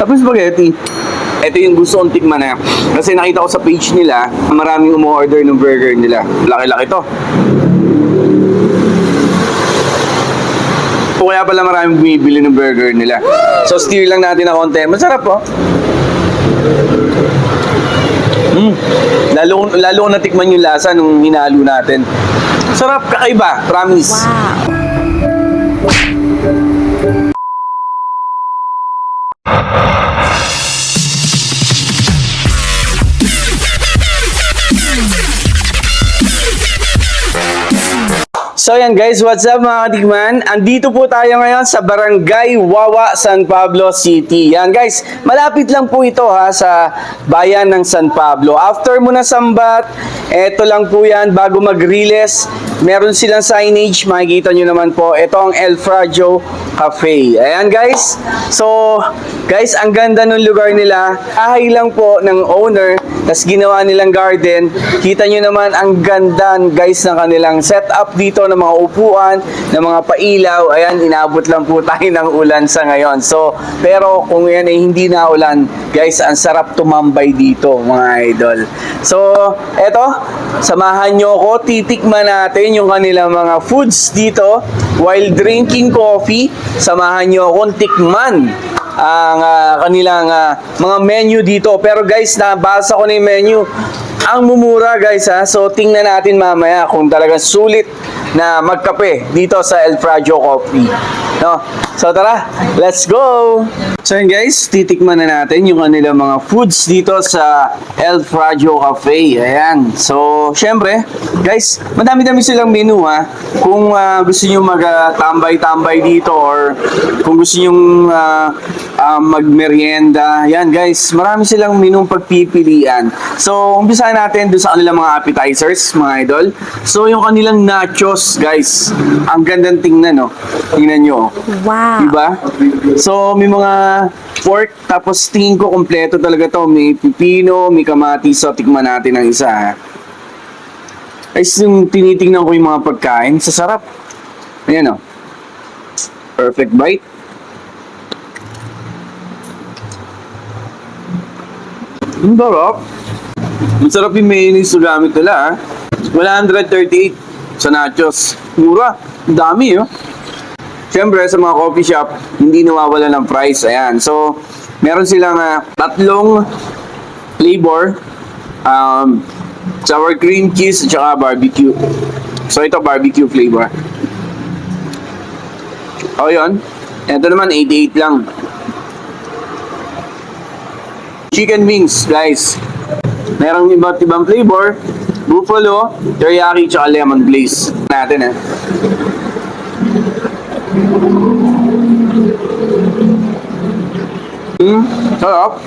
Tapos spaghetti. Ito yung gusto kong tikman na. Kasi nakita ko sa page nila, maraming umu-order ng burger nila. Laki-laki to. O kaya pala maraming bumibili ng burger nila. So stir lang natin na konti. Masarap po. Lalo ko natikman yung lasa nung hinalo natin. Sarap, kakaiba, promise. Wow. So yan guys, what's up mga katikman? Andito po tayo ngayon sa Barangay Wawa, San Pablo City. Yan guys, malapit lang po ito ha sa bayan ng San Pablo. After mo na sambat, eto lang po yan bago mag-riles. Meron silang signage, makikita nyo naman po. Ito ang El Fragio Cafe. Ayan guys. So guys, ang ganda ng lugar nila. Ahay lang po ng owner, tas ginawa nilang garden. Kita nyo naman ang ganda guys ng kanilang setup dito ng mga upuan, ng mga pailaw. Ayan, inabot lang po tayo ng ulan sa ngayon. So, pero kung yan ay hindi na ulan, guys, ang sarap tumambay dito mga idol. So, eto, samahan nyo ko, titikman natin yung kanilang mga foods dito while drinking coffee. Samahan nyo akong tikman ang kanilang mga menu dito. Pero guys, nabasa ko na yung menu. Ang mumura guys ha. So tingnan natin mamaya kung talagang sulit na magkape dito sa El Fragio Coffee. No? So tara, let's go! So yun guys, titikman na natin yung kanilang mga foods dito sa El Fragio Cafe. Ayan. So, syempre, guys, madami-dami silang menu ha. Kung gusto nyo mag-tambay-tambay dito or kung gusto nyo magmerienda. Yan guys, marami silang menu pagpipilian. So, umpisa natin doon sa kanilang mga appetizers, mga idol. So, yung kanilang nachos, guys, ang gandang tingnan, no? Tingnan nyo. Wow. Diba? So, may mga pork, tapos tingin ko kompleto talaga to. May pipino, may kamatis. So, tikman natin ang isa, ha? Guys, yung tinitingnan ko yung mga pagkain, sa sarap. Ayan, no? Perfect bite. Ang sarap. Masarap yung mayonnaise na gamit nila, ha? 138 sa nachos. Mura. Ang dami, oh. Siyempre, sa mga coffee shop, hindi nawawala ng price. Ayan. So, meron silang tatlong flavor. Sour cream cheese at saka barbecue. So, ito barbecue flavor. O, yun. Ito naman, 88 lang. Chicken wings, guys. Merong iba't ibang flavor. Buffalo, teriyaki, tsaka lemon glaze. Natin, eh. Sarap.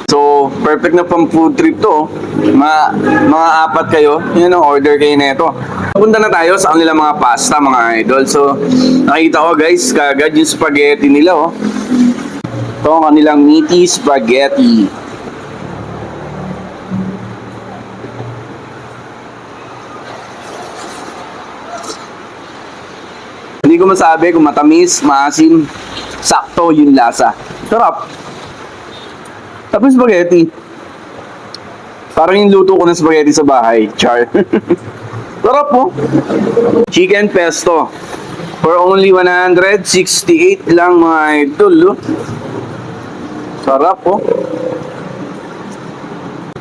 So, perfect na pang food trip to. Mga apat kayo, yun o, order kayo na ito. Punta na tayo sa kanilang mga pasta, mga idol. So, nakita ko guys, kagad yung spaghetti nila, oh. Ito ang kanilang meaty spaghetti. Hindi ko masabi kung matamis, maasim, sakto yung lasa. Sarap. Tapos spaghetti. Parang yung luto ko ng spaghetti sa bahay. Char. Sarap po. Chicken pesto. For only 168 lang mga idol. Sarap po.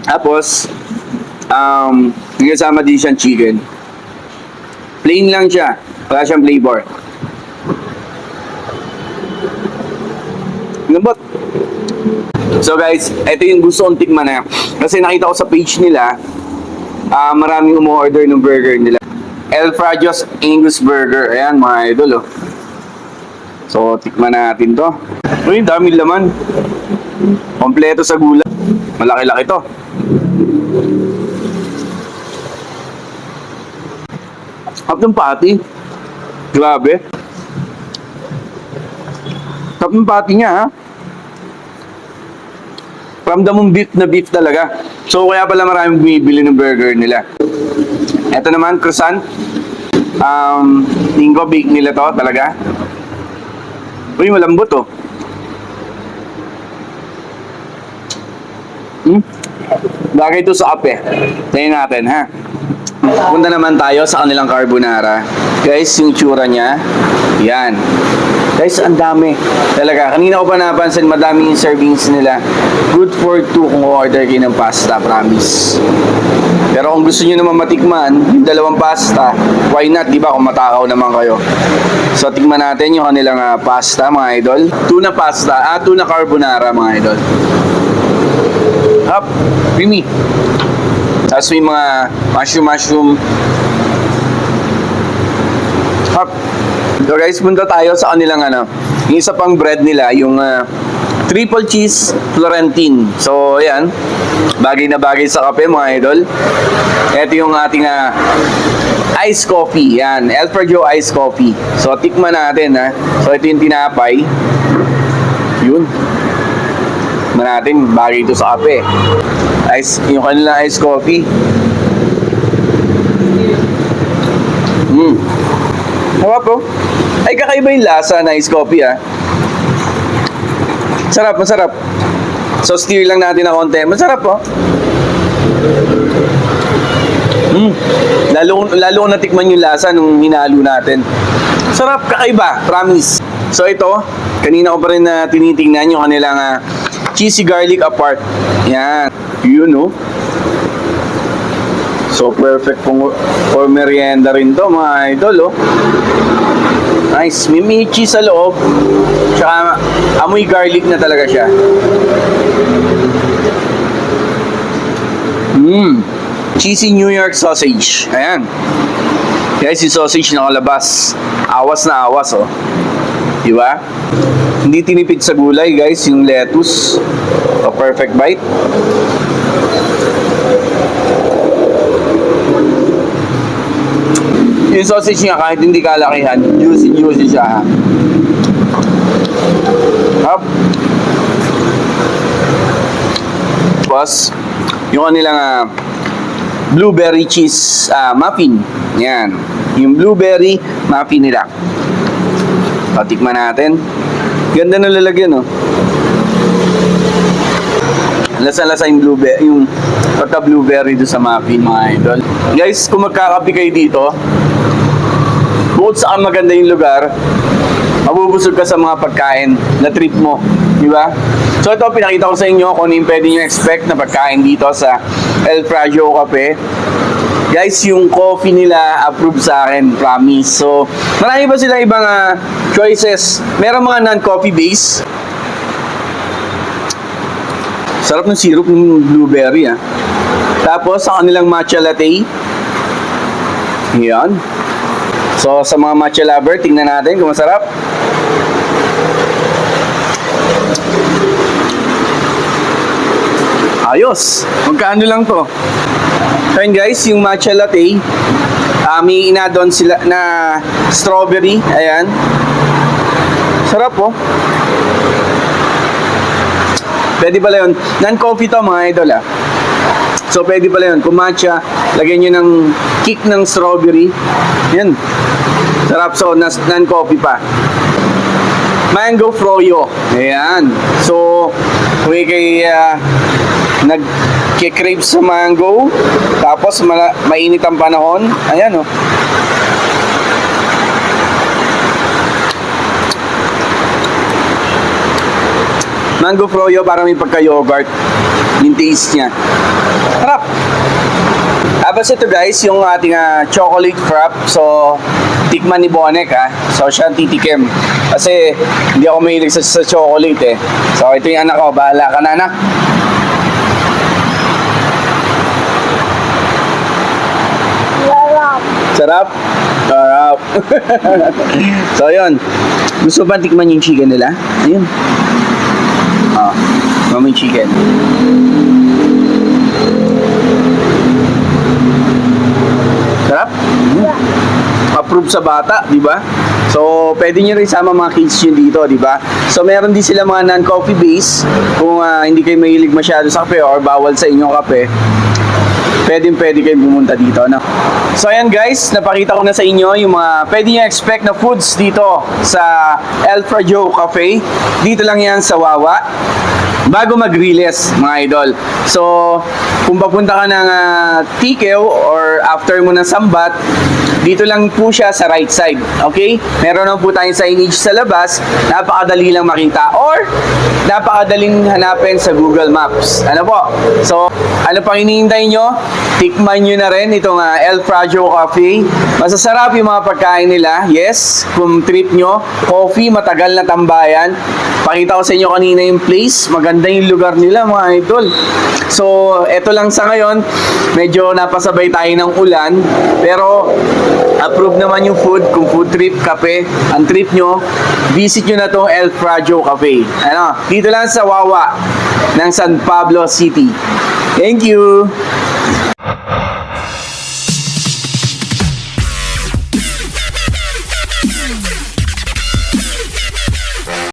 Tapos, kasama din siyang chicken. Plain lang siya. Wala siyang flavor. Lambot. So guys, ito yung gusto kong tikman na. Kasi nakita ko sa page nila, maraming umu-order ng burger nila. El Fragio's Angus Burger. Ayan mga idol, oh. So, tikman natin to. Uy, daming laman. Kompleto sa gulay. Malaki-laki to. Hap ng patty. Grabe. Hap ng patty niya, ha. Ramdam mong beef na beef talaga. So, kaya pala maraming bumibili ng burger nila. Ito naman, croissant. Tingin ko, bake nila to talaga. Uy, malambot, oh. Bagay ito sa kape. Tingnan natin, ha? Punta naman tayo sa kanilang carbonara. Guys, yung tsura niya. Yan. Guys, ang dami. Talaga. Kanina ko pa napansin, madami yung servings nila. Good for 2 kung order kayo ng pasta, promise. Pero kung gusto niyo naman matikman, yung dalawang pasta, why not, di ba? Kung matakaw naman kayo. So, tikman natin yung kanilang pasta, mga idol. Tuna pasta, tuna carbonara, mga idol. Hop, creamy. Tapos may mga mushroom. Hop. So guys, punta tayo sa kanilang yung isa pang bread nila, yung triple cheese Florentine. So, ayan. Bagay na bagay sa kape, mga idol. Ito yung ating iced coffee. Yan, Alfredo iced coffee. So, tikman natin, ha. So, ito yung tinapay. Yun. Tikman natin, bagay ito sa kape. Yung kanilang iced coffee. Sarap po. Ay, kakaiba yung lasa na iced coffee, ha. Sarap, masarap. So, stir lang natin na konti. Masarap po. Lalo ko natikman yung lasa nung hinalo natin. Sarap, kakaiba, promise. So, ito, kanina ko pa rin na tinitingnan yung kanilang cheesy garlic apart. Yan. Yun, no? So, perfect for merienda rin to, mga idol, oh. Nice. May cheese sa loob. Tsaka, amoy garlic na talaga siya. Cheesy New York sausage. Ayan. Guys, yung sausage nakalabas. Awas na awas, oh. Diba? Hindi tinipid sa gulay, guys, yung lettuce. A perfect bite. Yung sausage niya, kahit hindi kalakihan, juicy siya, ha. Up. Tapos, yung kanilang blueberry cheese muffin. Yan. Yung blueberry muffin nila. Patikman natin. Ganda ng lalagyan, oh. Lasa-lasa yung blueberry, yung pagka-blueberry doon sa muffin, mga idol. Guys, kung magkakapi kayo dito, bukod sa maganda yung lugar, mabubusog ka sa mga pagkain na trip mo, di ba? So ito, pinakita ko sa inyo kung ano yung pwede nyo expect na pagkain dito sa El Fragio Cafe. Guys, yung coffee nila approved sa akin, promise. So, marami pa sila ibang choices. Meron mga non-coffee base. Sarap ng syrup ng blueberry, ha. Tapos, sa kanilang matcha latte. Yan. So, sa mga matcha lover, tingnan natin kung masarap. Ayos. Magkano lang to? Ayun guys, yung matcha latte, may inadon sila na strawberry. Ayan. Sarap, oh. Pwede pala yun. Non-coffee to, mga idol, ah. So, pwede pala yun. Kung matcha, lagyan nyo ng kick ng strawberry. Yan. Sarap. So, non-coffee pa. Mango froyo. Ayan. So, kung kay nag-crave sa mango, tapos mainit ang panahon. Ayan, oh. Mango froyo, parang may pagka-yogurt yung taste niya. Harap! Tapos ito guys, yung ating chocolate frap. So, tikman ni Bonek, ha. So, siya titikim. Kasi, hindi ako mahilig sa chocolate, eh. So, ito yung anak ko. Bahala ka na, anak. Sarap? Sarap. So, yun. Gusto ba tikman yung chicken nila? Ayun. Mamay chicken. Sarap? Approved sa bata, di ba? So, pwede nyo rin sama mga kids nyo dito, di ba? So, meron din sila mga non-coffee base. Kung hindi kayo mahilig masyado sa kape or bawal sa inyong kape, pwede kayong pumunta dito, no? So, ayan guys, napakita ko na sa inyo yung mga pwede nyo expect na foods dito sa El Fragio Cafe. Dito lang yan sa Wawa. bago mag-release, mga idol. So, kung papunta ka ng Tikew or after mo ng Sambat, dito lang po siya sa right side. Okay? Meron naman po tayong signage sa labas. Napakadali lang makita or napakadaling hanapin sa Google Maps. Ano po? So, ano pang hinihintay nyo? Tikman nyo na rin itong El Prajo Cafe. Masasarap yung mga pagkain nila. Yes, kung trip nyo, coffee, matagal na tambayan. Pakita ko sa inyo kanina yung place. Maganda yung lugar nila, mga idol. So, eto lang sa ngayon. Medyo napasabay tayo ng ulan. Pero, approve naman yung food. Kung food trip, kape, ang trip nyo, visit nyo na tong El Prajo Cafe. Ano, dito lang sa Wawa ng San Pablo City. Thank you!